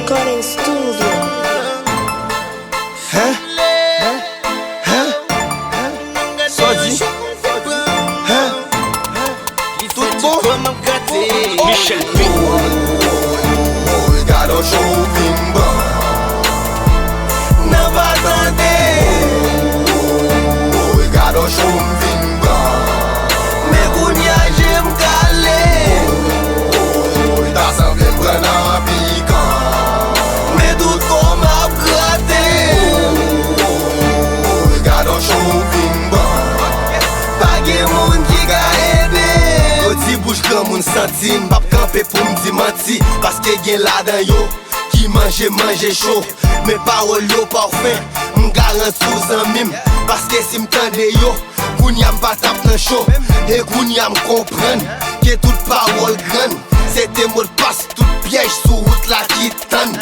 Recording Studio. Hein? Sozinho? Hein? Tudo bom? Michel P. Garoto chuvimba não vai atender. Garoto chuvimba mergulhagem calé. Tá sabendo na pica medo como abrater. Garoto chuvimba paguei muito que gaede. Eu te buscamos um centime pra camper pour me mentir. Parce que gen la dan yo qui mange chaud. Mes paroles yo parfait m'garan sous zanmim. Parce que si m'tende yo Kounya m'pa tap nan show. Et Kounya m'comprenne que toute parole grande c'était mot de passe, tout piège sous route la qui tanne.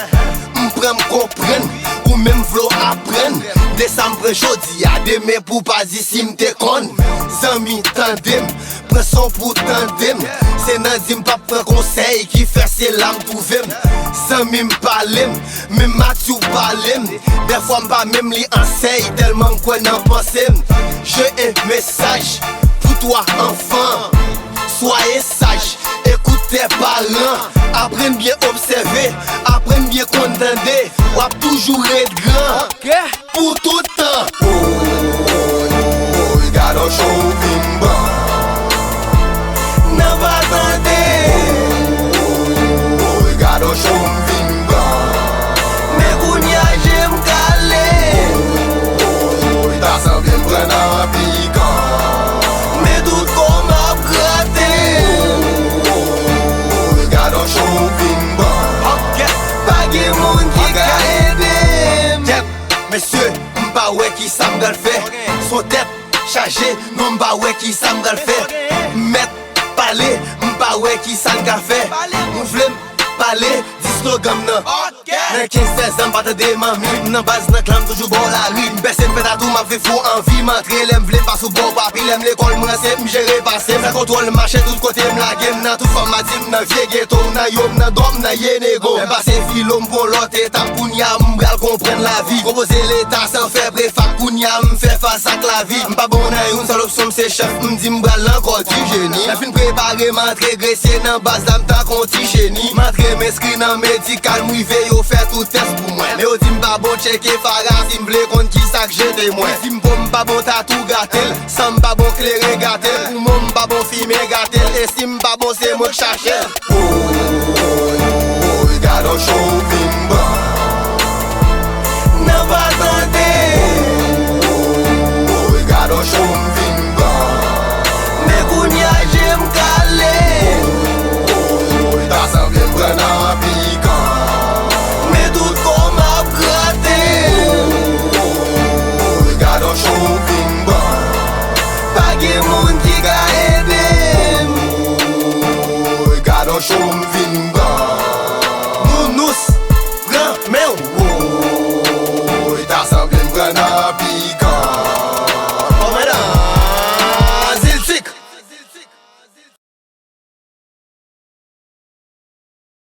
M'prend m'comprenne ou même v'lo apprenne. Décembre jodi a demain pour pas dire si m'te conne. Zami tandem, prends son pour tandem. C'est nan zim pa prend conseil qui fait c'est l'âme trouvem. Zami m'parlem, même Mathieu parlem. Des fois m'pas même li enseigne tellement m'kwen nan pensem. J'ai un message pour toi enfant. Soyez sage, écoute tes parents. Apprenne bien observer, apprenne bien condamner. Wap toujours être grand pour tout temps. Garoto chuvimba não vai atender. Garoto chuvimba mergulhagem calé. Tá sabendo na pica medo como abrater. Garoto chuvimba paguei muito que gaede. Monsieur m'pa ouais qui ça m'gal fait. Son tête chargé, non m'pa ouais qui ça m'gal fait. Mettre parler, m'pa ouais qui ça m'gal fait. M'vle parler, dis slogan nan. Nan 15-16 ans, pas te démami. Nan base nan clam toujours bon la rue. M'baisse m'fait à tout, m'a fait fou envie. M'entre l'aime vle pas sous bon papi. L'aime l'école, m'rasse, m'gérer passé. M'la contrôle marché tout côté, m'la game. Nan tout femme m'a dit, nan vieux ghetto. Nan yom, nan dom, nan yenego. M'passe philo, m'pon l'autre étape. Kounya, m'bral comprendre la vie. Proposer l'état sans faire préfac. Kounya, m'fait face à la vie. M'pas bon nan yon seule option, m'se chef. M'di m'bral encore du génie. La fin préparé, m'entre graissé. Nan base d'âme, tant qu'on ti génie. M'entre m'inscrit nan médical. M'rive yo faire tout test pour moi. Mais au dit m'pas bon checker Farah. Si m'vle kon qui ça que j'étais moi. Si m'pas bon tatou gâtel. Sans m'pas bon clairer gâtel. Pour moi m'pas bon filmer gâtel. Et si m'pas bon c'est moi que cherche.